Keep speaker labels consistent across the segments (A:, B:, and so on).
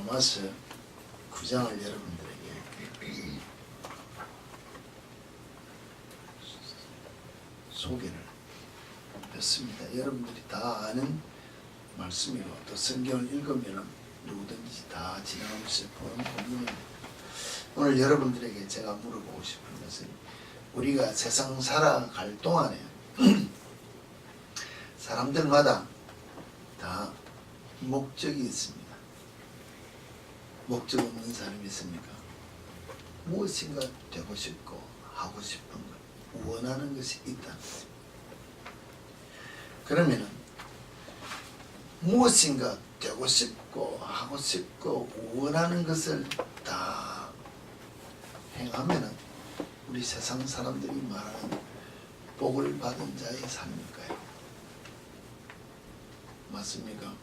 A: 로마서 9장을 여러분들에게 소개를 했습니다. 여러분들이 다 아는 말씀이고 또 성경을 읽으면 누구든지 다 지나가면서 보는 본문입니다. 오늘 여러분들에게 제가 물어보고 싶은 것은 우리가 세상 살아갈 동안에 사람들마다 다 목적이 있습니다. 목적 없는 사람이 있습니까? 무엇인가 되고 싶고 하고 싶은 것, 원하는 것이 있다는 것입니다. 그러면은 무엇인가 되고 싶고 하고 싶고 원하는 것을 다 행하면은 우리 세상 사람들이 말하는 복을 받은 자의 삶일까요? 맞습니까?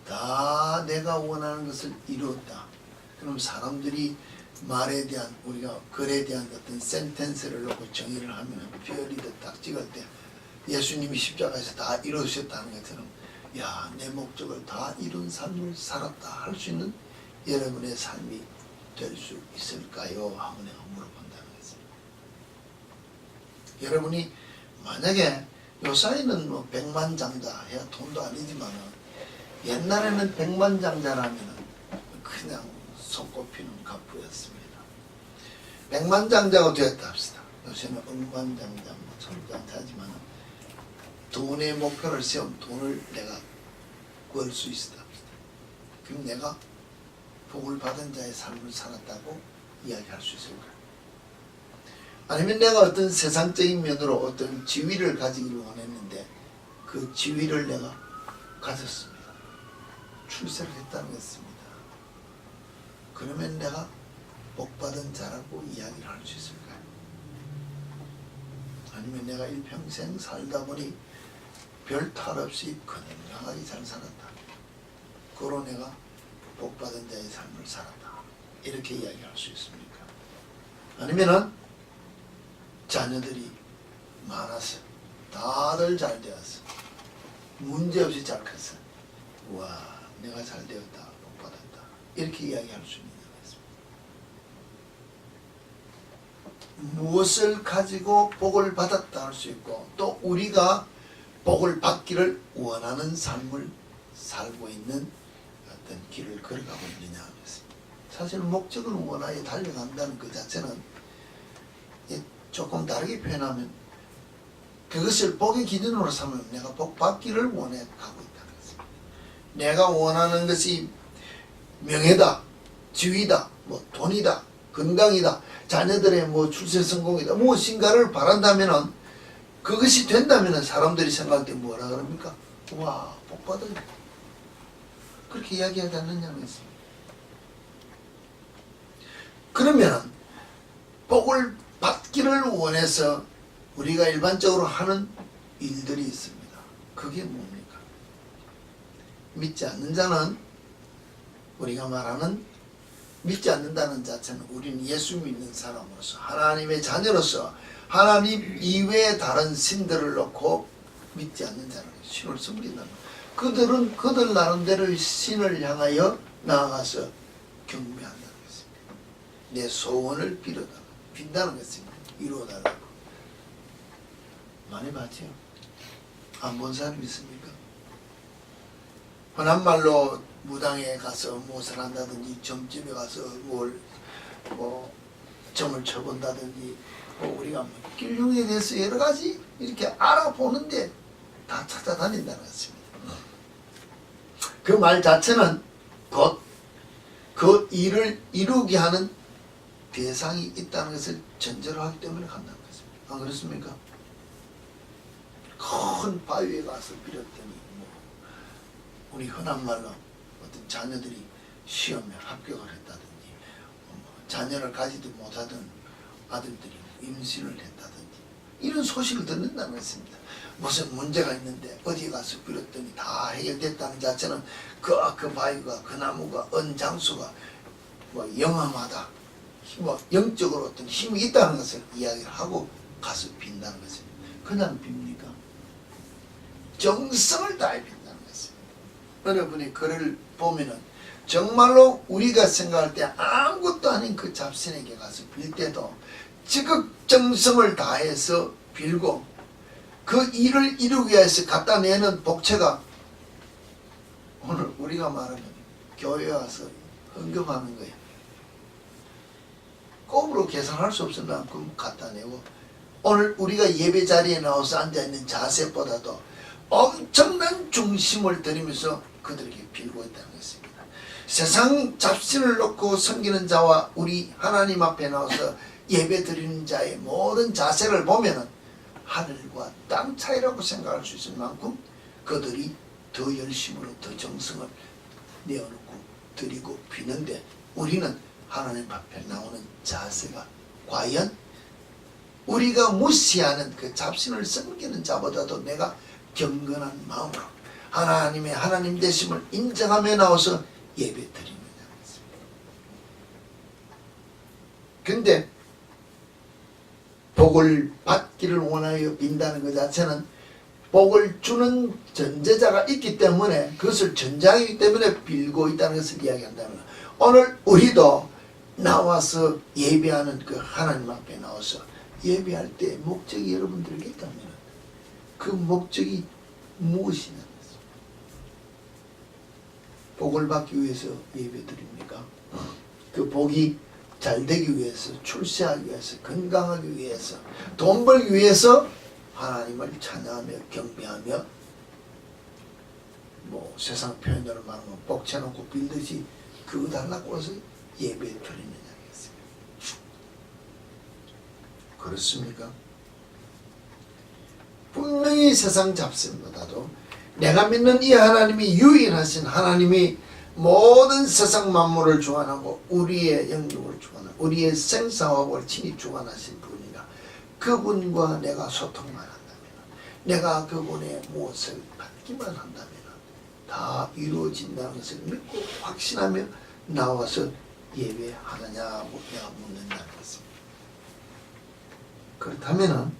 A: 다 내가 원하는 것을 이루었다. 그럼 사람들이 말에 대한 우리가 글에 대한 어떤 센텐스를 놓고 정의를 하면 별이듯 딱 찍을 때 예수님이 십자가에서 다 이루셨다는 것처럼 야, 내 목적을 다 이룬 삶을 살았다 할 수 있는 여러분의 삶이 될 수 있을까요? 하고 내가 물어본다는 것입니다. 여러분이 만약에 요사이는 뭐 백만장자 해야 돈도 아니지만 옛날에는 백만장자라면 그냥 손꼽히는 갑부였습니다. 백만장자가 되었다 합시다. 요새는 억만장자, 천장자지만 돈의 목표를 세우면 돈을 내가 구할 수 있다 합시다. 그럼 내가 복을 받은 자의 삶을 살았다고 이야기할 수 있을까요? 아니면 내가 어떤 세상적인 면으로 어떤 지위를 가지기를 원했는데 그 지위를 내가 가졌습니다. 출세를 했다는 것입니다. 그러면 내가 복받은 자라고 이야기를 할 수 있을까요? 아니면 내가 일평생 살다 보니 별 탈 없이 건강하게 잘 살았다. 그로 내가 복받은 자의 삶을 살았다. 이렇게 이야기할 수 있습니까? 아니면은 자녀들이 많아서 다들 잘 되었어. 문제없이 잘 컸어. 와, 내가 잘 되었다. 복받았다. 이렇게 이야기할 수 있는 것입니다. 무엇을 가지고 복을 받았다 할 수 있고 또 우리가 복을 받기를 원하는 삶을 살고 있는 어떤 길을 걸어가고 있느냐 하면서 사실 목적을 원하여 달려간다는 그 자체는 조금 다르게 표현하면 그것을 복의 기준으로 삼으면 내가 복 받기를 원해 가고 있다는 것입니다. 내가 원하는 것이 명예다, 지위다, 뭐 돈이다, 건강이다, 자녀들의 뭐 출세 성공이다, 무엇인가를 바란다면은 그것이 된다면은 사람들이 생각할 때 뭐라 그럽니까? 와, 복 받은 그렇게 이야기하지 않느냐는 것입니다. 그러면 복을 받기를 원해서 우리가 일반적으로 하는 일들이 있습니다. 그게 뭡니까? 믿지 않는 자는 우리가 말하는 믿지 않는다는 자체는 우리는 예수 믿는 사람으로서 하나님의 자녀로서 하나님 이외의 다른 신들을 놓고 믿지 않는 자는 신을 섬긴다는 그들은 그들 나름대로의 신을 향하여 나아가서 경배한다는 것입니다. 내 소원을 빈다는 것입니다. 이루어달라고. 많이 봤죠? 안 본 사람 있습니까? 흔한 말로 무당에 가서 무엇을 한다든지 점집에 가서 점을 쳐본다든지 우리가 길흉에 대해서 여러 가지 이렇게 알아보는데 다 찾아다닌다는 것입니다. 그 말 자체는 곧 그 일을 이루게 하는 대상이 있다는 것을 전제로 하기 때문에 간다는 것입니다. 안 그렇습니까? 큰 바위에 가서 빌었더니 우리 흔한 말로 어떤 자녀들이 시험에 합격을 했다든지 자녀를 가지도 못하던 아들들이 임신을 했다든지 이런 소식을 듣는다는 것입니다. 무슨 문제가 있는데 어디 가서 빌었더니 다 해결됐다는 자체는 그 바위가 그 나무가 장수가 영험하다, 영적으로 어떤 힘이 있다는 것을 이야기를 하고 가서 빈다는 것입니다. 그냥 빕니까? 정성을 다해 빈다는 것입니다. 어느 분이 글을 보면은 정말로 우리가 생각할 때 아무것도 아닌 그 잡신에게 가서 빌 때도 지극정성을 다해서 빌고 그 일을 이루기 위해서 갖다 내는 복채가 오늘 우리가 말하면 교회에 와서 헌금하는 거예요. 꼼으로 계산할 수 없을 만큼 갖다 내고 오늘 우리가 예배 자리에 나와서 앉아있는 자세보다도 엄청난 중심을 들이면서 그들에게 빌고 있다는 것입니다. 세상 잡신을 놓고 섬기는 자와 우리 하나님 앞에 나와서 예배 드리는 자의 모든 자세를 보면은 하늘과 땅 차이라고 생각할 수 있을 만큼 그들이 더 열심으로 더 정성을 내어놓고 드리고 비는데 우리는 하나님 앞에 나오는 자세가 과연 우리가 무시하는 그 잡신을 섬기는 자보다도 내가 경건한 마음으로 하나님의 하나님 되심을 인정하며 나와서 예배 드리느냐는 것입니다. 근데 복을 받기를 원하여 빈다는 것 자체는 복을 주는 전제자가 있기 때문에 그것을 전제하기 때문에 빌고 있다는 것을 이야기한다면 오늘 우리도 나와서 예배하는 그 하나님 앞에 나와서 예배할 때 목적이 여러분들에게 있다면 그 목적이 무엇이냐는 것입니다. 복을 받기 위해서 예배 드립니까? 그 복이 잘 되기 위해서, 출세하기 위해서, 건강하기 위해서, 돈 벌기 위해서 하나님을 찬양하며 경배하며 뭐 세상 표현으로 말하면 복채놓고 빌듯이 그거 달라고 해서 예배 드리느냐 했습니다. 그렇습니까? 분명히 세상 잡신보다도 내가 믿는 이 하나님이 유일하신 하나님이 모든 세상 만물을 주관하고 우리의 영역을 주관하고 우리의 생사화복을 친히 주관하신 분이라 그분과 내가 소통만 한다면 내가 그분의 무엇을 받기만 한다면 다 이루어진다는 것을 믿고 확신하며 나와서 예배하느냐고 내가 묻는다는 것입니다. 그렇다면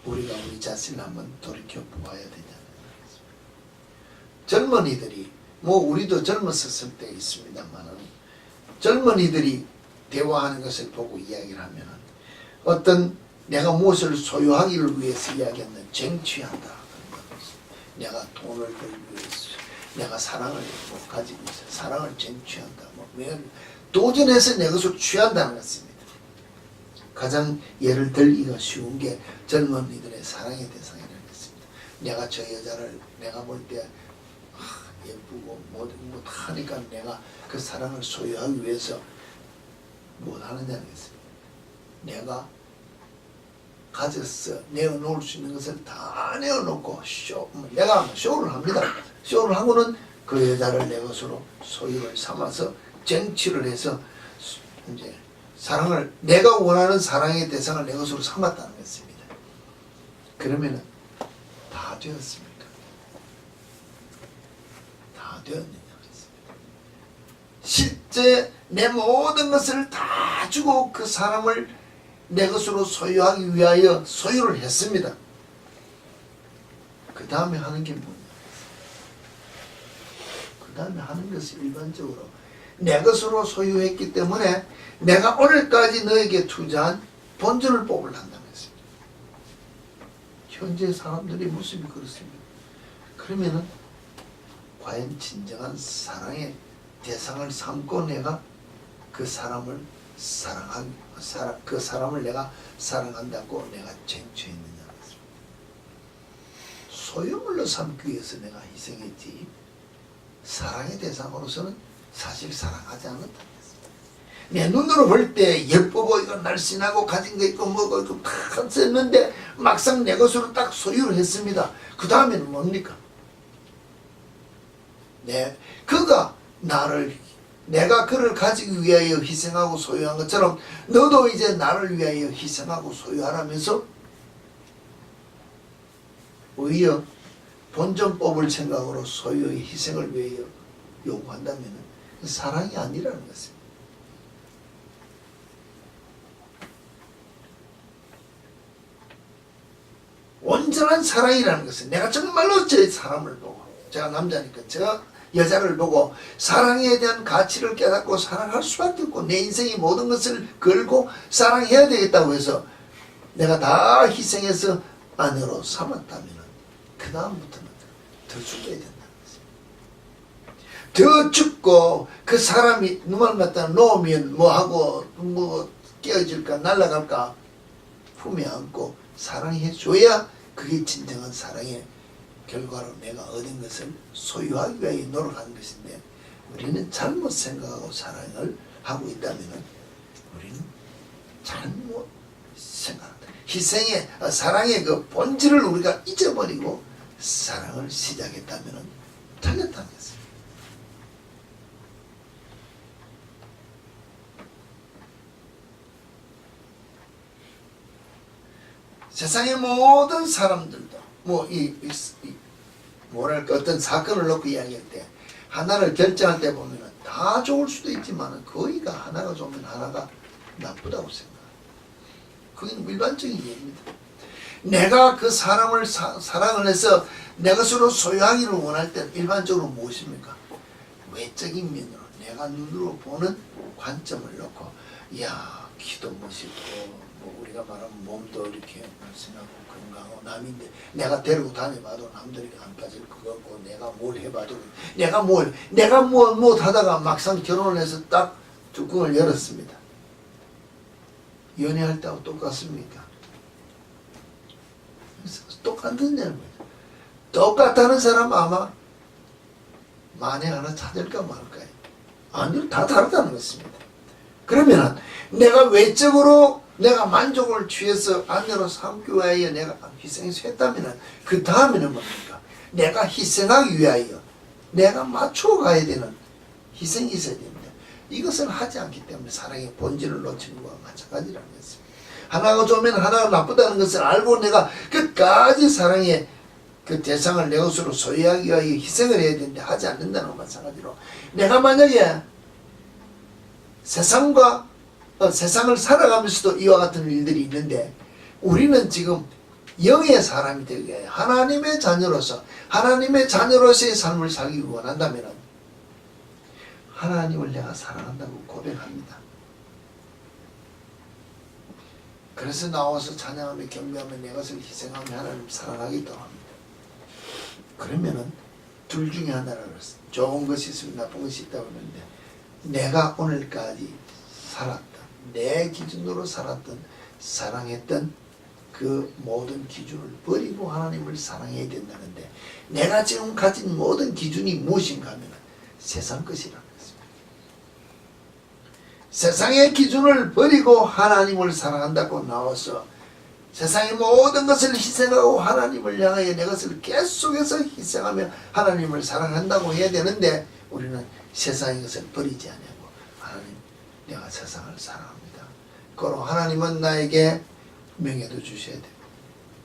A: 우리가 우리 자신을 한번 돌이켜 보아야 되잖아요. 젊은이들이 뭐 우리도 젊었을 때 있습니다만 젊은이들이 대화하는 것을 보고 이야기를 하면 어떤 내가 무엇을 소유하기를 위해서 이야기하는 쟁취한다. 내가 돈을 벌기 위해서 내가 사랑을 가지고 있어 사랑을 쟁취한다. 도전해서 내 것을 취한다는 것입니다. 가장 예를 들기가 쉬운 게 젊은이들의 사랑의 대상이라는 것입니다. 내가 저 여자를 내가 볼 때 예쁘고 뭐 하니까 내가 그 사랑을 소유하기 위해서 뭘 하느냐는 것입니다. 내가 가져서 내어놓을 수 있는 것을 다 내어놓고 내가 쇼를 합니다. 쇼를 하고는 그 여자를 내 것으로 소유를 삼아서 쟁취를 해서 이제 사랑을 내가 원하는 사랑의 대상을 내 것으로 삼았다는 것입니다. 그러면은 다 되었습니까? 다 되었느냐? 실제 내 모든 것을 다 주고 그 사람을 내 것으로 소유하기 위하여 소유를 했습니다. 그 다음에 하는 게 뭐냐? 그 다음에 하는 것이 일반적으로 내 것으로 소유했기 때문에 내가 오늘까지 너에게 투자한 본전을 뽑으려는 것입니다. 현재 사람들의 모습이 그렇습니다. 그러면은 과연 진정한 사랑의 대상을 삼고 내가 그 사람을 그 사람을 내가 사랑한다고 내가 쟁취했느냐. 소유물로 삼기 위해서 내가 희생했지 사랑의 대상으로서는 사실 사랑하지 않았다는 것입니다. 내 눈으로 볼 때 예뻐 보이고 날씬하고 가진 거 있고 뭐고 있고 다 썼는데 막상 내 것으로 딱 소유를 했습니다. 그 다음에는 뭡니까? 그가 내가 그를 가지기 위하여 희생하고 소유한 것처럼 너도 이제 나를 위하여 희생하고 소유하라면서 오히려 본전 뽑을 생각으로 소유의 희생을 위하여 요구한다면 사랑이 아니라는 것입니다. 온전한 사랑이라는 것은 내가 정말로 제 사람을 보고 제가 남자니까 제가 여자를 보고 사랑에 대한 가치를 깨닫고 사랑할 수밖에 없고 내 인생의 모든 것을 걸고 사랑해야 되겠다고 해서 내가 다 희생해서 아내로 삼았다면 그 다음부터는 더 죽어야 된다는 거죠. 더 죽고 그 사람이 눈을 맞다 놓으면 뭐하고 뭐 깨어질까 날아갈까 품에 안고 사랑해줘야 그게 진정한 사랑의 결과로 내가 얻은 것을 소유하기 위해 노력하는 것인데 우리는 잘못 생각하고 사랑을 하고 있다면 우리는 잘못 생각한다. 희생의 사랑의 그 본질을 우리가 잊어버리고 사랑을 시작했다면 틀렸다는 것입니다. 세상의 모든 사람들도 뭐랄까 어떤 사건을 놓고 이야기할 때 하나를 결정할 때 보면 다 좋을 수도 있지만 거의가 하나가 좋으면 하나가 나쁘다고 생각합니다. 그건 일반적인 얘기입니다. 내가 그 사람을 사랑을 해서 내 것으로 소유하기를 원할 때는 일반적으로 무엇입니까? 외적인 면으로 내가 눈으로 보는 관점을 놓고 야 키도 멋있고 뭐 우리가 말하면 몸도 이렇게 말씀하고 건강하고 남인데 내가 데리고 다녀봐도 남들이 안 빠질 것 같고 내가 뭘 해봐도 내가 뭘 하다가 막상 결혼을 해서 딱 뚜껑을 열었습니다. 연애할 때하고 똑같습니까? 똑같은데는 거죠. 똑같다는 사람 아마 만에 하나 찾을까 말까요? 아니요, 다 다르다는 것입니다. 그러면 내가 외적으로 내가 만족을 취해서 아내로 삼기 위하여 내가 희생해서 했다면 그 다음에는 뭡니까? 내가 희생하기 위하여 내가 맞춰가야 되는 희생이 있어야 됩니다. 이것을 하지 않기 때문에 사랑의 본질을 놓치는 것과 마찬가지라는 것입니다. 하나가 좋으면 하나가 나쁘다는 것을 알고 내가 끝까지 사랑의 그 대상을 내 것으로 소유하기 위하여 희생을 해야 되는데 하지 않는다는 것과 마찬가지로 내가 만약에 세상을 살아가면서도 이와 같은 일들이 있는데 우리는 지금 영의 사람이 되기 위해 하나님의 자녀로서의 삶을 살기 원한다면 하나님을 내가 사랑한다고 고백합니다. 그래서 나와서 찬양하며 경배하며 내 것을 희생하며 하나님을 사랑하겠다고 합니다. 그러면은 둘 중에 하나를 좋은 것이 있으면 나쁜 것이 있다고 하는데 내가 오늘까지 살았던 내 기준으로 살았던 사랑했던 그 모든 기준을 버리고 하나님을 사랑해야 된다는데 내가 지금 가진 모든 기준이 무엇인가 하면 세상 것이라는 것입니다. 세상의 기준을 버리고 하나님을 사랑한다고 나와서 세상의 모든 것을 희생하고 하나님을 향하여 내 것을 계속해서 희생하며 하나님을 사랑한다고 해야 되는데 우리는 세상의 것을 버리지 않고 하나님 내가 세상을 사랑합니다. 그럼 하나님은 나에게 명예도 주셔야 되고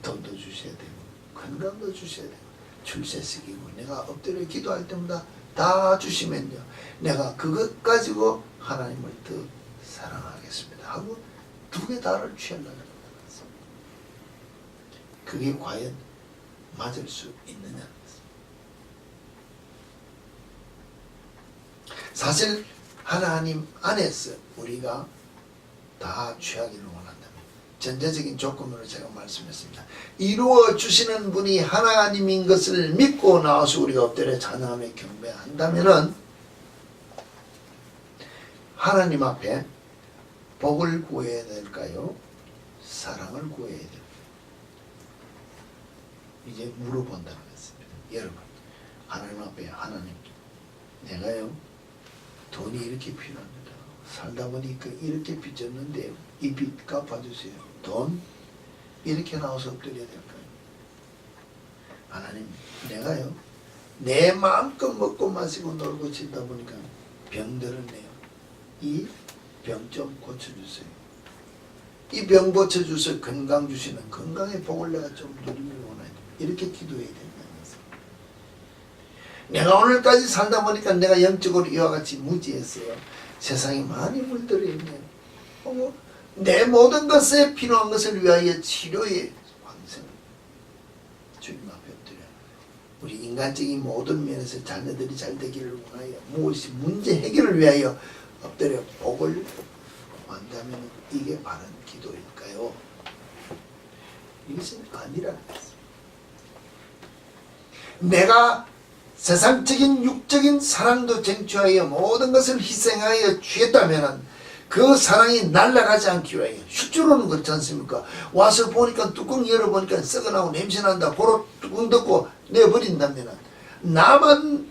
A: 돈도 주셔야 되고 건강도 주셔야 되고 출세시키고 내가 엎드려 기도할 때마다 다 주시면요 내가 그것 가지고 하나님을 더 사랑하겠습니다 하고 두 개 다를 취하려는 겁니다. 그게 과연 맞을 수 있느냐는 것입니다. 사실 하나님 안에서 우리가 다 취하기를 원한다면 전제적인 조건으로 제가 말씀했습니다. 이루어 주시는 분이 하나님인 것을 믿고 나와서 우리가 엎드려 찬양하며 경배한다면은 하나님 앞에 복을 구해야 될까요? 사랑을 구해야 될까요? 이제 물어본다는 것입니다. 여러분 하나님 앞에 하나님 내가요 돈이 이렇게 필요합니다. 살다 보니까 이렇게 빚졌는데 이 빚 갚아주세요. 돈 이렇게 나와서 엎드려야 될까요? 하나님 내가요 내 마음껏 먹고 마시고 놀고 치다 보니까 병들었네요. 이 병 좀 고쳐주세요. 이 병 고쳐주세요. 건강 주시는 건강의 복을 내가 좀 누리길 원해요. 이렇게 기도해야 된다는 것입니다. 내가 오늘까지 살다 보니까 내가 영적으로 이와 같이 무지했어요. 세상에 많이 물들어 있네요. 내 모든 것에 필요한 것을 위하여 치료의 환생 주님 앞에 엎드려 우리 우리 인간적인 모든 면에서 자녀들이 잘 되기를 원하여 무엇이 문제 해결을 위하여 엎드려 복을 구한다면 이게 바른 기도일까요? 이것은 아니라는 것입니다. 내가 세상적인 육적인 사랑도 쟁취하여 모든 것을 희생하여 주겠다면 그 사랑이 날아가지 않기 위하여 실제로는 그렇지 않습니까? 와서 보니까 뚜껑 열어보니까 썩어나고 냄새난다. 고로 뚜껑 덮고 내버린다면 나만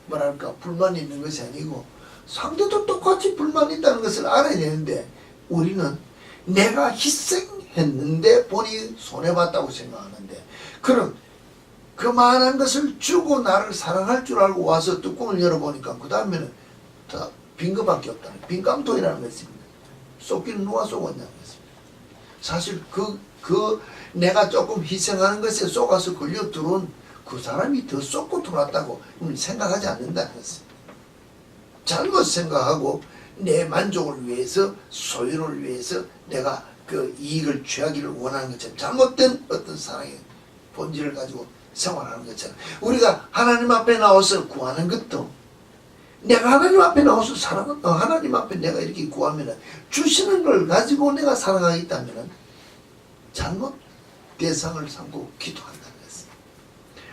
A: 뭐랄까 불만이 있는 것이 아니고 상대도 똑같이 불만이 있다는 것을 알아야 되는데 우리는 내가 희생했는데 보니 손해봤다고 생각하는데 그럼 그만한 것을 주고 나를 사랑할 줄 알고 와서 뚜껑을 열어보니까 그 다음에는 다 빈 것밖에 없다는 빈 깡통이라는 것입니다. 쏟기는 누가 쏘았냐는 것입니다. 사실 내가 조금 희생하는 것에 쏘가서 걸려 들어온 그 사람이 더 쏟고 들어왔다고 생각하지 않는다는 것입니다. 잘못 생각하고 내 만족을 위해서 소유를 위해서 내가 그 이익을 취하기를 원하는 것처럼 잘못된 어떤 사랑의 본질을 가지고 생활하는 것처럼 우리가 하나님 앞에 나와서 구하는 것도 내가 하나님 앞에 나와서 하나님 앞에 내가 이렇게 구하면 주시는 걸 가지고 내가 사랑하겠다면 잘못 대상을 삼고 기도한다는 것입니다.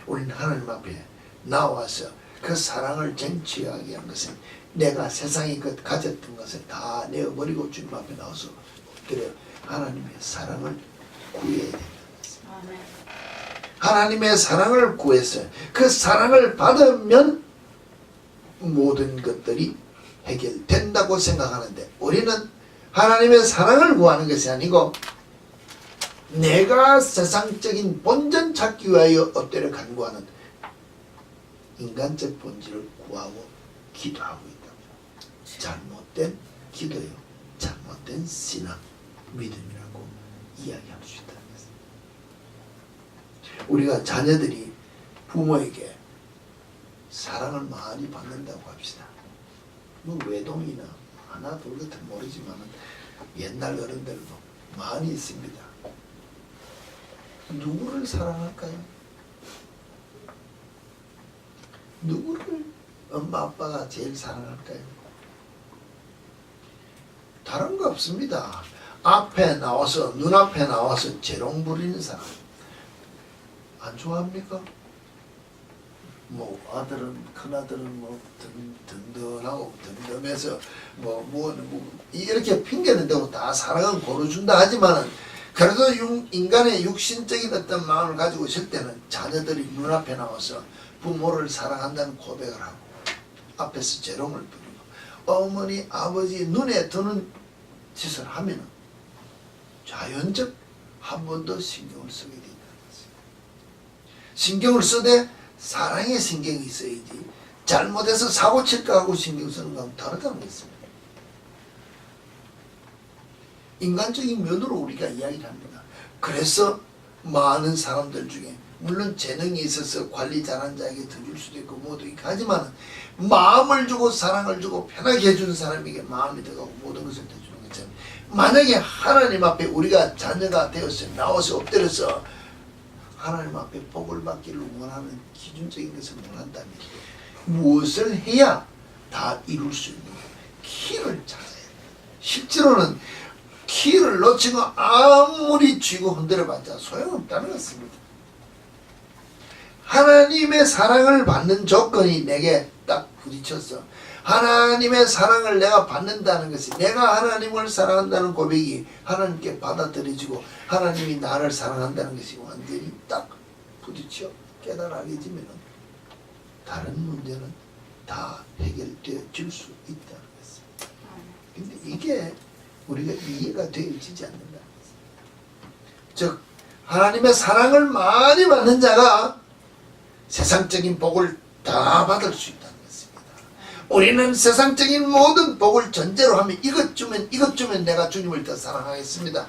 A: 우리는 하나님 앞에 나와서 그 사랑을 쟁취하게 한 것은 내가 세상에 가졌던 것을 다 내어버리고 주님 앞에 나와서 엎드려 하나님의 사랑을 구해야 된다는 것입니다. 하나님의 사랑을 구해서 그 사랑을 받으면 모든 것들이 해결된다고 생각하는데 우리는 하나님의 사랑을 구하는 것이 아니고 내가 세상적인 본전 찾기 위하여 엎드려 간구하는 인간적 본질을 구하고 기도하고 있다. 잘못된 기도요, 잘못된 신앙, 믿음이라고 이야기할 수 있다는 것입니다. 우리가 자녀들이 부모에게 사랑을 많이 받는다고 합시다. 뭐 외동이나 하나 둘 같은 모르지만 옛날 어른들도 많이 있습니다. 누구를 사랑할까요? 누구를 엄마 아빠가 제일 사랑할까요? 다른 거 없습니다. 앞에 나와서 눈앞에 나와서 재롱 부리는 사람 안 좋아합니까? 뭐 아들은 큰아들은 뭐 든든하고 든든해서 뭐 이렇게 핑계는 대고 다 사랑은 고르준다 하지만은 그래도 인간의 육신적인 어떤 마음을 가지고 있을 때는 자녀들이 눈앞에 나와서 부모를 사랑한다는 고백을 하고 앞에서 재롱을 부리고 어머니 아버지 눈에 드는 짓을 하면은 자연적 한 번 더 신경을 쓰게 된다는 것입니다. 신경을 쓰되 사랑의 신경이 있어야지 잘못해서 사고 칠까 하고 신경 쓰는 거하고 다르다는 것입니다. 인간적인 면으로 우리가 이야기를 합니다. 그래서 많은 사람들 중에 물론 재능이 있어서 관리 잘한 자에게 더 줄 수도 있고 뭐도 있고 하지만 마음을 주고 사랑을 주고 편하게 해주는 사람에게 마음이 들어가고 모든 것을 더 주는 것처럼 만약에 하나님 앞에 우리가 자녀가 되어서 나와서 엎드려서 하나님 앞에 복을 받기를 원하는 기준적인 것을 원한다면 무엇을 해야 다 이룰 수 있는 키를 찾아야 돼요. 실제로는 키를 놓치고 아무리 쥐고 흔들어봤자 소용없다는 것입니다. 하나님의 사랑을 받는 조건이 내게 딱 부딪혔어. 하나님의 사랑을 내가 받는다는 것이 내가 하나님을 사랑한다는 고백이 하나님께 받아들여지고 하나님이 나를 사랑한다는 것이 완전히 딱 부딪혀 깨달아지면 다른 문제는 다 해결되어질 수 있다는 것입니다. 근데 이게 우리가 이해가 되어지지 않는다는 것입니다. 즉 하나님의 사랑을 많이 받는 자가 세상적인 복을 다 받을 수 있다는 것입니다. 우리는 세상적인 모든 복을 전제로 하면 이것 주면 내가 주님을 더 사랑하겠습니다.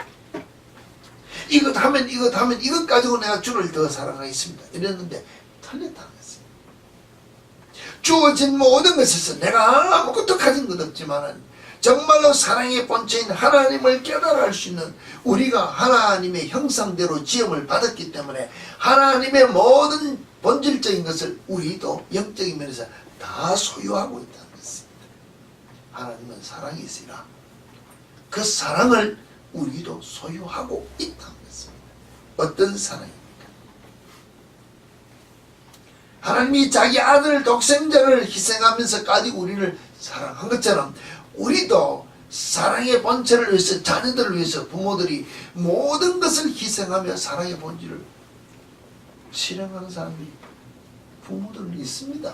A: 이것 하면 이것 가지고 내가 주를 더 사랑하겠습니다. 이랬는데 틀렸다는 것입니다. 주어진 모든 것에서 내가 아무것도 가진 것 없지만 정말로 사랑의 본체인 하나님을 깨달아 할 수 있는, 우리가 하나님의 형상대로 지음을 받았기 때문에 하나님의 모든 본질적인 것을 우리도 영적인 면에서 다 소유하고 있다는 것입니다. 하나님은 사랑이시라 그 사랑을 우리도 소유하고 있다는 것입니다. 어떤 사랑입니까? 하나님이 자기 아들 독생자를 희생하면서까지 우리를 사랑한 것처럼 우리도 사랑의 본체를 위해서, 자녀들을 위해서 부모들이 모든 것을 희생하며 사랑의 본질을 실행하는 사람이 부모들은 있습니다.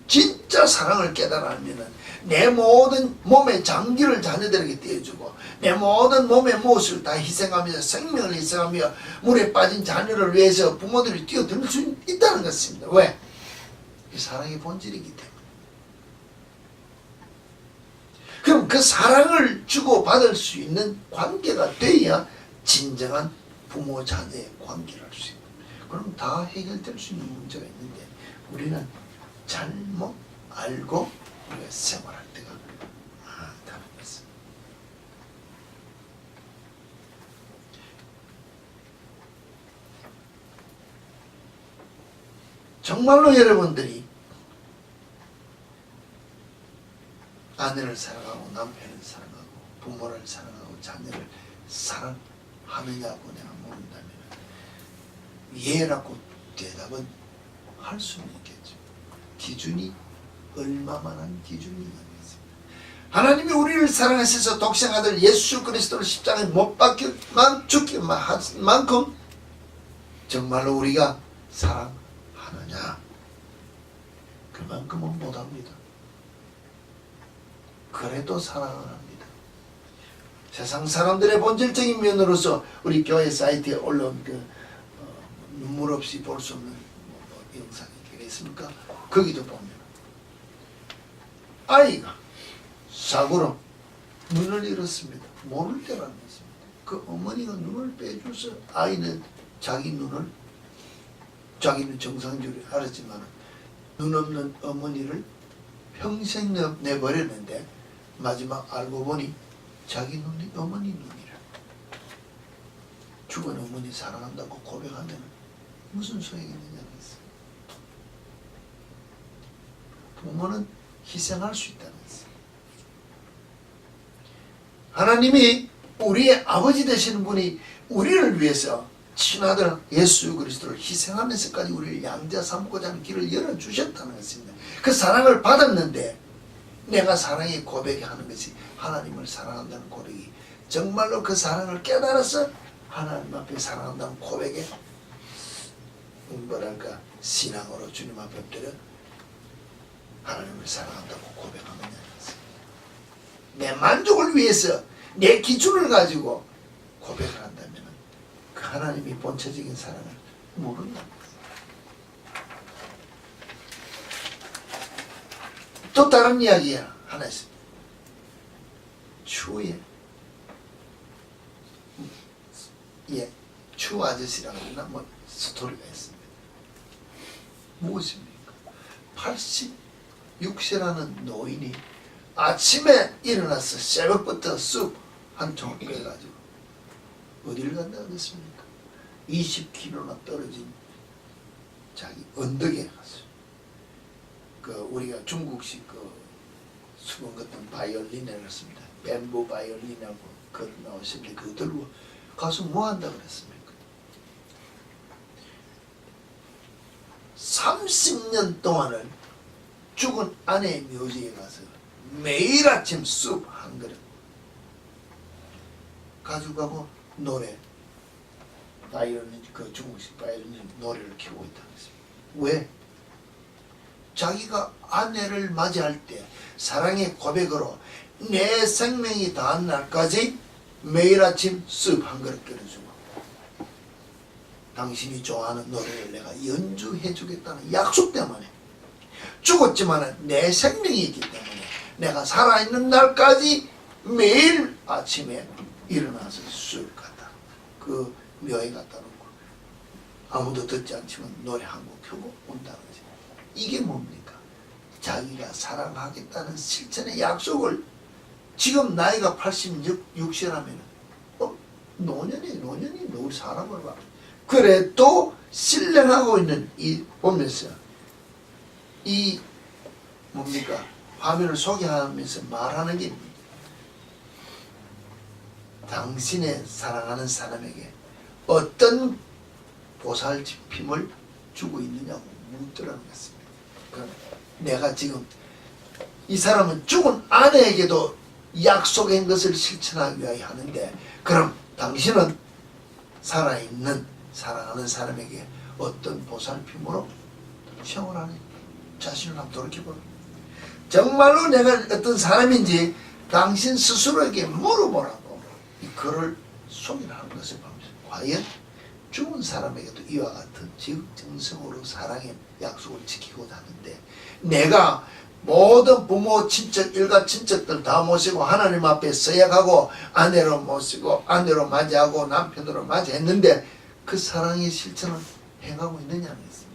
A: 진짜 사랑을 깨달으면 내 모든 몸의 장기를 자녀들에게 떼어주고 내 모든 몸의 무엇을 다 희생하면서, 생명을 희생하며 물에 빠진 자녀를 위해서 부모들이 뛰어들 수 있다는 것입니다. 왜? 이 사랑의 본질이기 때문에. 그럼 그 사랑을 주고받을 수 있는 관계가 돼야 진정한 부모 자녀의 관계를 할 수 있는, 그럼 다 해결될 수 있는 문제가 있는데 우리는 잘못 알고 우리가 생활할 때가 많다는 것입니다. 정말로 여러분들이 아내를 사랑하고 남편을 사랑하고 부모를 사랑하고 자녀를 사랑하느냐고 내가 물은다면 예라고 대답은 할 수는 있겠죠. 기준이 얼마만한 기준이냐는 것입니다. 하나님이 우리를 사랑하셔서 독생아들 예수 그리스도를 십자가에 못 박혀만 죽게 한 만큼 정말로 우리가 사랑하느냐? 그만큼은 못합니다. 그래도 사랑을 합니다. 세상 사람들의 본질적인 면으로서 우리 교회 사이트에 올라온 눈물 없이 볼 수 없는 영상이 있습니까? 거기도 보면 아이가 사고로 눈을 잃었습니다. 모를 때라는 것입니다. 그 어머니가 눈을 빼줘서 아이는 자기는 정상적으로 알았지만 눈 없는 어머니를 평생 내버렸는데 마지막 알고 보니 자기 눈이 어머니 눈이라. 죽은 어머니 사랑한다고 고백하면 무슨 소용이 있느냐는 것입니다. 부모는 희생할 수 있다는 것입니다. 하나님이 우리의 아버지 되시는 분이 우리를 위해서 친아들 예수 그리스도를 희생하면서까지 우리를 양자 삼고자 하는 길을 열어주셨다는 것입니다. 그 사랑을 받았는데 내가 사랑의 고백이 하는 것이 하나님을 사랑한다는 고백이 정말로 그 사랑을 깨달아서 하나님 앞에 사랑한다는 고백에 뭐랄까 신앙으로 주님 앞에 엎드려 하나님을 사랑한다고 고백하느냐는 것입니다. 내 만족을 위해서 내 기준을 가지고 고백을 한다면 그 하나님이 본체적인 사랑을 모른다는 것입니다. 또 다른 이야기가 하나 있습니다. 추에 추 아저씨라고 하나 뭐 스토리가 있습니다. 무엇입니까? 86세라는 노인이 아침에 일어나서 새벽부터 쑥 한 총 빼가지고 어디를 간다 그랬습니까? 20km나 떨어진 자기 언덕에 갔어요. 우리가 중국식 수건 같은 바이올린을 했습니다. 뱀부 바이올린하고 그걸 나오십니다. 그거 들고 가서 뭐 한다 그랬습니까? 30년 동안을 죽은 아내의 묘지에 가서 매일 아침 쑥 한 그릇 가져가고 노래 바이올린, 그 중국식 바이올린 노래를 켜고 있다는 것입니다. 왜? 자기가 아내를 맞이할 때 사랑의 고백으로 내 생명이 다한 날까지 매일 아침 쑥 한 그릇 끓여주고 당신이 좋아하는 노래를 내가 연주해 주겠다는 약속 때문에 죽었지만 내 생명이 있기 때문에 내가 살아있는 날까지 매일 아침에 일어나서 쑥 갖다 그 묘에 갖다 놓고 아무도 듣지 않지만 노래 한 곡 켜고 온다는 거지. 이게 뭡니까? 자기가 사랑하겠다는 실천의 약속을 지금 나이가 86이라면 노년이 우리 사람을 봐. 그래도 신뢰하고 있는 이 보면서 이 뭡니까 화면을 소개하면서 말하는 게 당신의 사랑하는 사람에게 어떤 보살핌을 주고 있느냐고 묻더라는 것입니다. 그럼 내가 지금 이 사람은 죽은 아내에게도 약속한 것을 실천하기 위하여 하는데 그럼 당신은 살아있는 사랑하는 사람에게 어떤 보살핌으로 생활하는 자신을 한번 돌이켜보라. 정말로 내가 어떤 사람인지 당신 스스로에게 물어보라고 이 글을 소개하는 것을 보면서 과연 죽은 사람에게도 이와 같은 지극정성으로 사랑의 약속을 지키고자 하는데 내가 모든 부모, 친척, 일가 친척들 다 모시고 하나님 앞에 서약하고 아내로 모시고 아내로 맞이하고 남편으로 맞이했는데 그 사랑의 실천을 행하고 있느냐는 것입니다.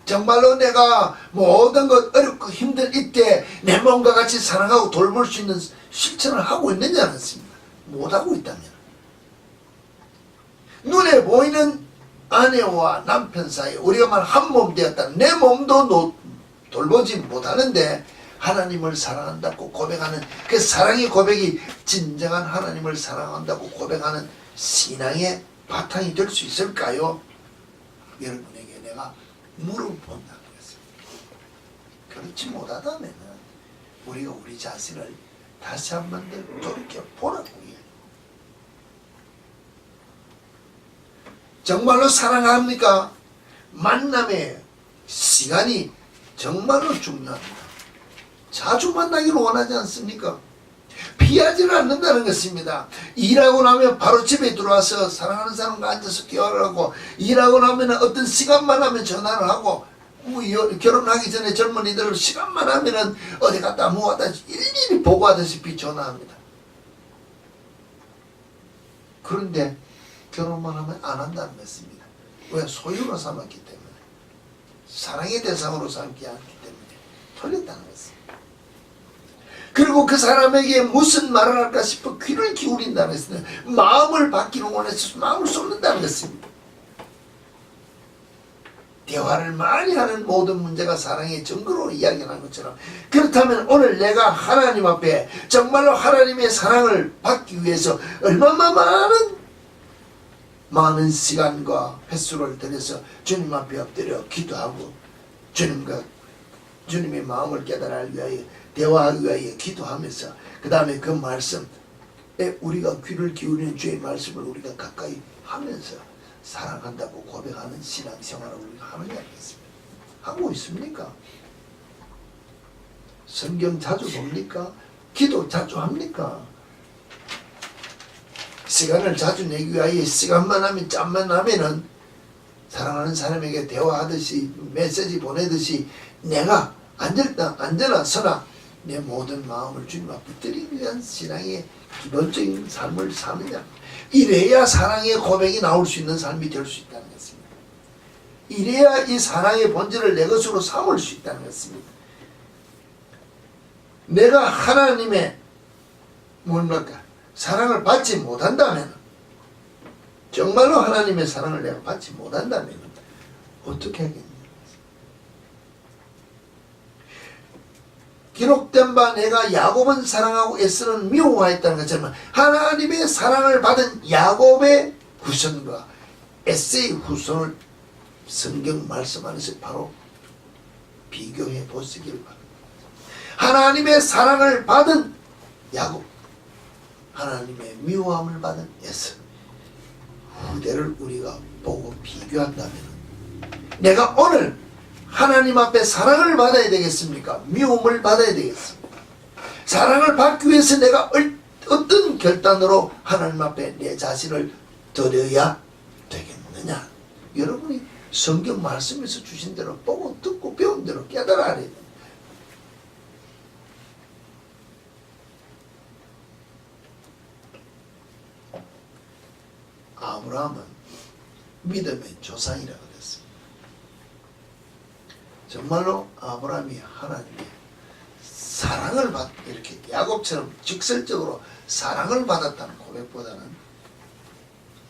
A: 정말로 내가 모든 것 어렵고 힘들 이때 내 몸과 같이 사랑하고 돌볼 수 있는 실천을 하고 있느냐는 것입니다. 못하고 있다면 눈에 보이는 아내와 남편 사이 우리가 말 한 몸 되었다. 내 몸도 돌보지 못하는데 하나님을 사랑한다고 고백하는 그 사랑의 고백이 진정한 하나님을 사랑한다고 고백하는 신앙의 바탕이 될 수 있을까요? 여러분에게 내가 물어본다는 것입니다. 그렇지 못하다면 우리가 우리 자신을 다시 한 번 더 돌이켜보라고. 정말로 사랑합니까? 만남의 시간이 정말로 중요합니다. 자주 만나기를 원하지 않습니까? 피하지는 않는다는 것입니다. 일하고 나면 바로 집에 들어와서 사랑하는 사람과 앉아서 대화를 일하고 나면 어떤 시간만 하면 전화를 하고 결혼하기 전에 젊은이들 시간만 하면 어디 갔다 뭐 하다 일일이 보고하다시피 전화합니다. 그런데 결혼만 하면 안 한다는 것입니다. 왜? 소유로 삼았기 때문에 사랑의 대상으로 삼지 않기 때문에 틀렸다는 것입니다. 그리고 그 사람에게 무슨 말을 할까 싶어 귀를 기울인다는 것입니다. 마음을 받기를 원해서 마음을 쏟는다는 것입니다. 대화를 많이 하는 모든 문제가 사랑의 증거로 이야기하는 것처럼 그렇다면 오늘 내가 하나님 앞에 정말로 하나님의 사랑을 받기 위해서 얼마나 많은 시간과 횟수를 들여서 주님 앞에 엎드려 기도하고 주님의 마음을 깨달아 위하여 대화하기 위하여 기도하면서 그 다음에 그 말씀에 우리가 귀를 기울이는 주의 말씀을 우리가 가까이 하면서 사랑한다고 고백하는 신앙생활을 우리가 하느냐 했습니다. 하고 있습니까? 성경 자주 봅니까? 기도 자주 합니까? 시간을 자주 내기 위하여 시간만 하면 짬만 하면은 사랑하는 사람에게 대화하듯이 메시지 보내듯이 내가 앉으나 서나 내 모든 마음을 주님 앞에 드리기 위한 신앙의 기본적인 삶을 사느냐. 이래야 사랑의 고백이 나올 수 있는 삶이 될 수 있다는 것입니다. 이래야 이 사랑의 본질을 내 것으로 삼을 수 있다는 것입니다. 내가 하나님의 뭡니까? 사랑을 받지 못한다면 정말로 하나님의 사랑을 내가 받지 못한다면 어떻게 하겠냐. 기록된 바 내가 야곱은 사랑하고 에서는 미워하였다는 것처럼 하나님의 사랑을 받은 야곱의 후손과 에서의 후손을 성경 말씀 안에서 바로 비교해 보시기를 바랍니다. 하나님의 사랑을 받은 야곱, 하나님의 미워함을 받은 에서, 후대를 우리가 보고 비교한다면 내가 오늘 하나님 앞에 사랑을 받아야 되겠습니까? 미움을 받아야 되겠습니까? 사랑을 받기 위해서 내가 어떤 결단으로 하나님 앞에 내 자신을 드려야 되겠느냐? 여러분이 성경 말씀에서 주신 대로 보고 듣고 배운 대로 깨달아야 됩니다. 아브라함은 믿음의 조상이라고 했습니다. 정말로 아브라함이 하나님의 사랑을 이렇게 야곱처럼 직설적으로 사랑을 받았다는 고백보다는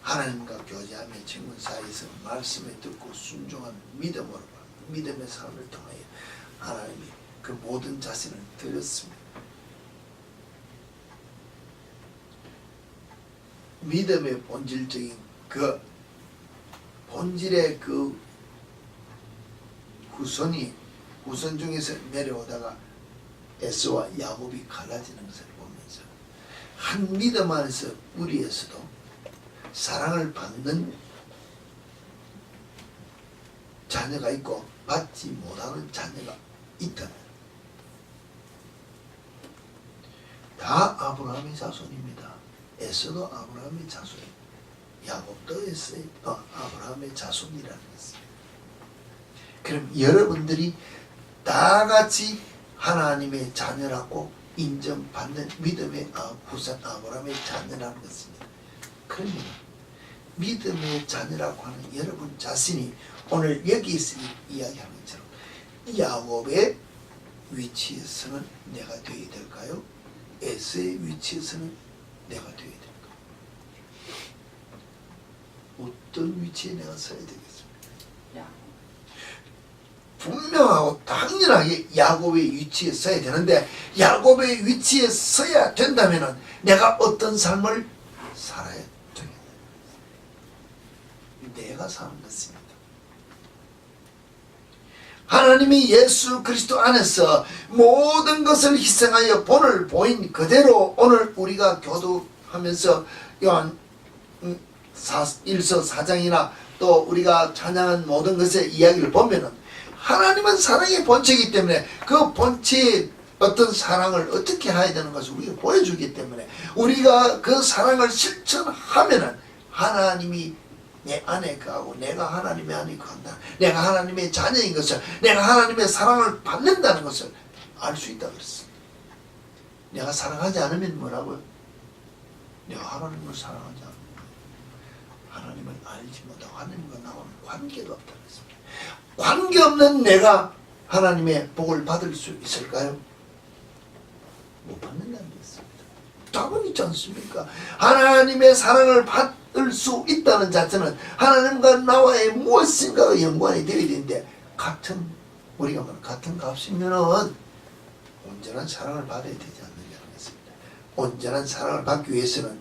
A: 하나님과 교제하며 친구 사이에서 말씀을 듣고 순종한 믿음의 삶을 통하여 하나님이 그 모든 자신을 드렸습니다. 믿음의 본질적인 그 본질의 그 후손 중에서 내려오다가 에서와 야곱이 갈라지는 것을 보면서 한 믿음 안에서 우리에서도 사랑을 받는 자녀가 있고 받지 못하는 자녀가 있다면 다 아브라함의 자손입니다. 에서도 아브라함의 자손, 야곱도 에서의 아브라함의 자손이라는 것입니다. 그럼 여러분들이 다 같이 하나님의 자녀라고 인정받는 믿음의 후손 아브라함의 자녀라는 것입니다. 그러면 믿음의 자녀라고 하는 여러분 자신이 오늘 여기서 이야기하는 것처럼 야곱의 위치에서는 내가 되어야 될까요? 에서의 위치에서는 내가 되어야 될까요? 어떤 위치에 내가 서야 되겠습니까? 분명하고 당연하게 야곱의 위치에 서야 되는데 야곱의 위치에 서야 된다면 내가 어떤 삶을 살아야 되겠다. 내가 사는 것입니다. 하나님이 예수 그리스도 안에서 모든 것을 희생하여 본을 보인 그대로 오늘 우리가 교도하면서 요한 1서 4장이나 또 우리가 찬양한 모든 것의 이야기를 보면은 하나님은 사랑의 본체이기 때문에 그 본체의 어떤 사랑을 어떻게 해야 되는 것을 우리가 보여주기 때문에 우리가 그 사랑을 실천하면은 하나님이 내 안에 거하고 내가 하나님의 안에 거한다. 내가 하나님의 자녀인 것을, 내가 하나님의 사랑을 받는다는 것을 알 수 있다 그랬습니다. 내가 사랑하지 않으면 뭐라고요? 내가 하나님을 사랑하지 않으면 하나님을 알지 못하고 하나님과 나오는 관계가 없다 그랬습니다. 관계없는 내가 하나님의 복을 받을 수 있을까요? 못 받는다는 것입니다. 답은 있지 않습니까? 하나님의 사랑을 받을 수 있다는 자체는 하나님과 나와의 무엇인가가 연관이 되어야 되는데 우리가 말하는 같은 값이면은 온전한 사랑을 받아야 되지 않느냐는 것입니다. 온전한 사랑을 받기 위해서는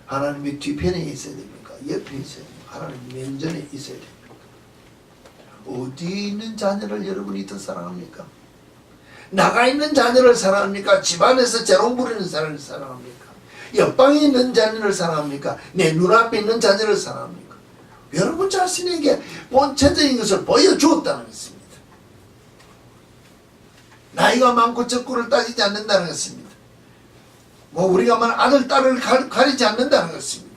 A: 하나님의 뒤편에 있어야 됩니까? 옆에 있어야 됩니까? 하나님 면전에 있어야 됩니까? 어디 있는 자녀를 여러분이 더 사랑합니까? 나가 있는 자녀를 사랑합니까? 집안에서 재롱 부리는 자녀를 사랑합니까? 옆방에 있는 자녀를 사랑합니까? 내 눈앞에 있는 자녀를 사랑합니까? 여러분 자신에게 본체적인 것을 보여주었다는 것입니다. 나이가 많고 적고를 따지지 않는다는 것입니다. 우리가 말 아들, 딸을 가리지 않는다는 것입니다.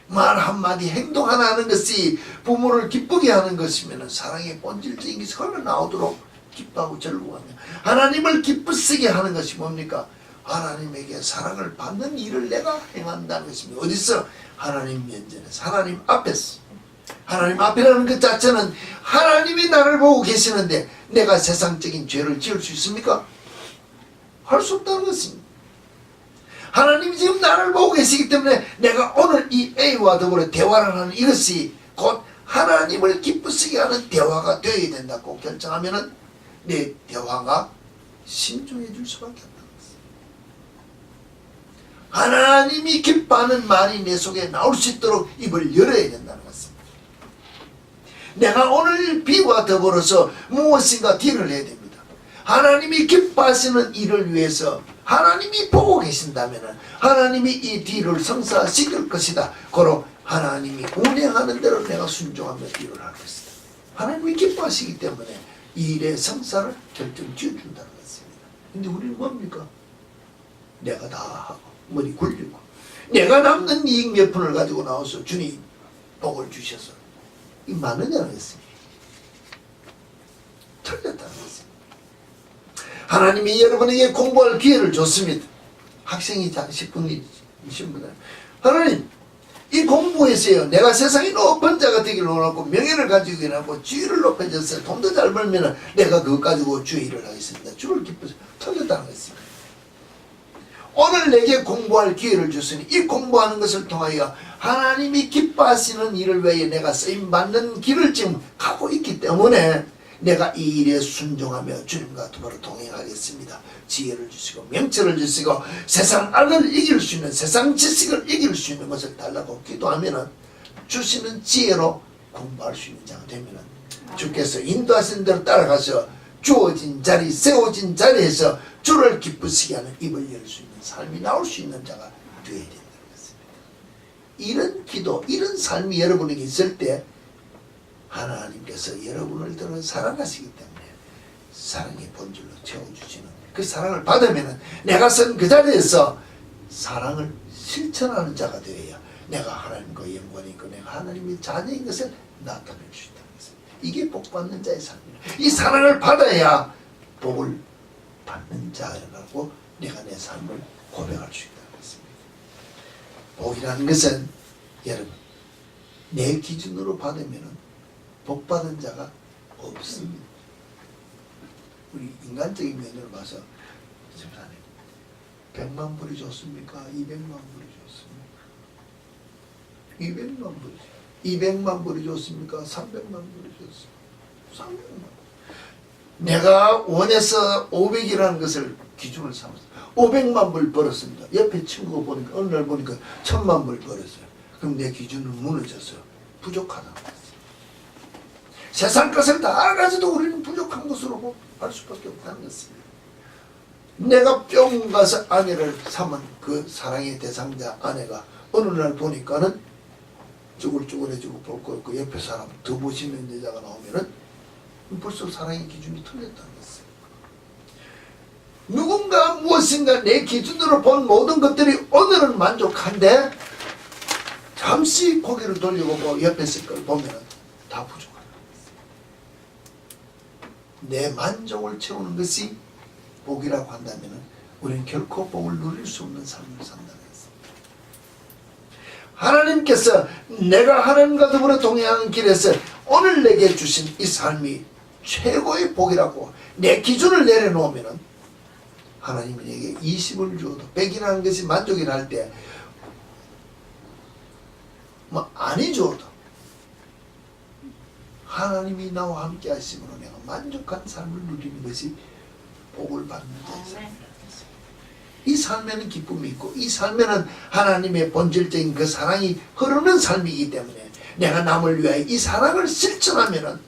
A: 말 한마디 행동 하나 하는 것이 부모를 기쁘게 하는 것이면 사랑의 본질적인 것이 흘러나오도록 기뻐하고 즐거워합니다. 하나님을 기쁘시게 하는 것이 뭡니까? 하나님에게 사랑을 받는 일을 내가 행한다는 것입니다. 어디서? 하나님 면전에서, 하나님 앞에서. 하나님 앞이라는 것 자체는 하나님이 나를 보고 계시는데 내가 세상적인 죄를 지을 수 있습니까? 할 수 없다는 것입니다. 하나님이 지금 나를 보고 계시기 때문에 내가 오늘 이 A와 더불어 대화를 하는 이것이 곧 하나님을 기쁘시게 하는 대화가 되어야 된다고 결정하면은 내 대화가 신중해 줄 수밖에 없다는 것입니다. 하나님이 기뻐하는 말이 내 속에 나올 수 있도록 입을 열어야 된다는 것입니다. 내가 오늘 B와 더불어서 무엇인가 딜을 해야 됩니다. 하나님이 기뻐하시는 일을 위해서 하나님이 보고 계신다면 하나님이 이 딜을 성사시킬 것이다. 고로 하나님이 운행하는 대로 내가 순종하며 딜을 할 것이다. 하나님이 기뻐하시기 때문에 이 일의 성사를 결정 지어준다는 것입니다. 근데 우리는 뭡니까? 내가 다 하고 머리 굴리고 내가 남는 이익 몇 푼을 가지고 나와서 주님 복을 주셔서 이 맞느냐는 것입니다. 틀렸다는 것입니다. 하나님이 여러분에게 공부할 기회를 줬습니다. 학생이 10분이신 분은 하나님 이 공부 구했어요. 내가 세상에 높은 자가 되기를 원하고 명예를 가지고 일하고 지위를 높여졌어요. 돈도 잘 벌면 내가 그것 가지고 주의 일을 하겠습니다. 주를 기뻐서 틀렸다는 것입니다. 오늘 내게 공부할 기회를 줬으니 이 공부하는 것을 통하여 하나님이 기뻐하시는 일을 위해 내가 쓰임받는 길을 지금 가고 있기 때문에 내가 이 일에 순종하며 주님과 더불어 동행하겠습니다. 지혜를 주시고 명철을 주시고 세상 악을 이길 수 있는, 세상 지식을 이길 수 있는 것을 달라고 기도하면 주시는 지혜로 공부할 수 있는 자가 되면 주께서 인도하신 대로 따라가서 주어진 자리, 세워진 자리에서 주를 기쁘시게 하는 입을 열 수 있는 삶이 나올 수 있는 자가 되어야 된다는 것입니다. 이런 기도, 이런 삶이 여러분에게 있을 때 하나님께서 여러분을 들어 사랑하시기 때문에 사랑의 본질로 채워주시는 그 사랑을 받으면 내가 선 그 자리에서 사랑을 실천하는 자가 되어야 내가 하나님과 연관이 있고 내가 하나님의 자녀인 것을 나타낼 수 있다는 것입니다. 이게 복받는 자의 삶입니다. 이 사랑을 받아야 복을 받는 자라고 내가 내 삶을 고백할 수 있다는 것입니다. 복이라는 것은 여러분 내 기준으로 받으면 복받은 자가 없습니다. 우리 인간적인 면으로 봐서 집사님 100만 불이 좋습니까? 200만 불이 좋습니까? 200만 불이죠. 200만 불이 좋습니까? 300만 불이 좋습니까? 300만. 내가 원해서 500이라는 것을 기준을 삼았어요. 500만 불 벌었습니다. 옆에 친구가 보니까 어느 날 보니까 1000만 불 벌었어요. 그럼 내 기준은 무너졌어요. 부족하다고 했어요. 세상 것을 다 가지도 우리는 부족한 것으로 할 수밖에 없다는 것입니다. 내가 뿅 가서 아내를 삼은 그 사랑의 대상자 아내가 어느 날 보니까는 쭈글쭈글해지고 볼 거 없고 옆에 사람 더 멋있는 여자가 나오면은 벌써 사랑의 기준이 틀렸다는 것입니다. 누군가 무엇인가 내 기준으로 본 모든 것들이 오늘은 만족한데 잠시 고개를 돌려보고 옆에 있을 걸 보면은 다 부족하다. 내 만족을 채우는 것이 복이라고 한다면 우리는 결코 복을 누릴 수 없는 삶을 산다는 것입니다. 하나님께서 내가 하나님과 더불어 동행하는 길에서 오늘 내게 주신 이 삶이 최고의 복이라고 내 기준을 내려놓으면 하나님이 내게 20을 주어도 100이라는 것이 만족이라 할 때 뭐 아니 줘도 하나님이 나와 함께 하심으로 내가 만족한 삶을 누리는 것이 복을 받는 자의 삶이라는 것입니다. 이 삶에는 기쁨이 있고 이 삶에는 하나님의 본질적인 그 사랑이 흐르는 삶이기 때문에 내가 남을 위하여 이 사랑을 실천하면은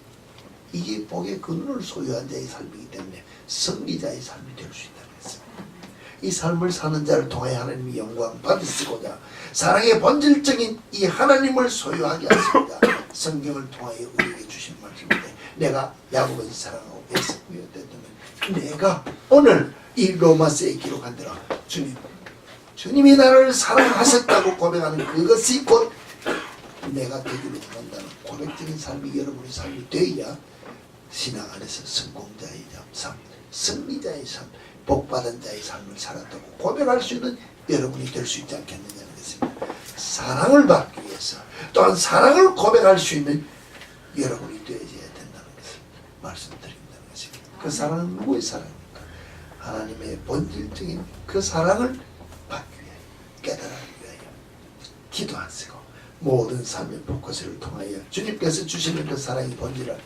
A: 이게 복의 근원을 소유한 자의 삶이기 때문에 승리자의 삶이 될 수 있다는 것입니다. 이 삶을 사는 자를 통하여 하나님이 영광 받으시고자 사랑의 본질적인 이 하나님을 소유하게 하십니다. 성경을 통하여 우리에게 주신 말씀인데 내가 야곱을 사랑하고 에사우를 때문에 내가 오늘 이 로마서에 기록한 대로 주님이 나를 사랑하셨다고 고백하는 그것이 곧 내가 되기를 원한다는 고백적인 삶이 여러분의 삶이 되어야 신앙 안에서 성공자의 삶, 승리자의 삶, 복받은 자의 삶을 살았다고 고백할 수 있는 여러분이 될 수 있지 않겠느냐는 것입니다. 사랑을 받기 위해서 또한 사랑을 고백할 수 있는 여러분이 되어야 된다는 것을 말씀드린다는 것입니다. 그 사랑은 누구의 사랑입니까? 하나님의 본질적인 그 사랑을 받기 위하여 깨달하기 위하여 기도하시고 모든 삶의 포커스를 통하여 주님께서 주시는 그 사랑의 본질을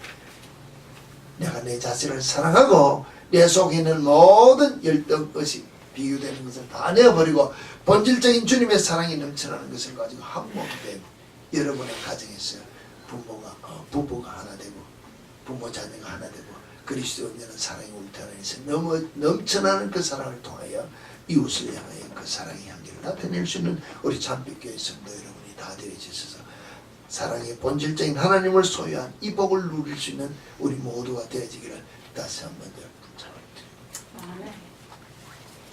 A: 내가 내 자신을 사랑하고 내 속에 있는 모든 열등, 의식, 비교되는 것을 다 내어버리고 본질적인 주님의 사랑이 넘쳐나는 것을 가지고 한몸된 여러분의 가정에서 부부가 하나 되고 부모 자녀가 하나 되고 그리스도인들은 사랑이 울타리에서 넘쳐나는 그 사랑을 통하여 이웃을 향하여 그 사랑의 향기를 나타낼 수 있는 우리 참빛교회 성도 여러분이 다 되어주셔서 사랑의 본질적인 하나님을 소유한 이 복을 누릴 수 있는 우리 모두가 되어지기를 다시 한번 여러분 축원드립니다.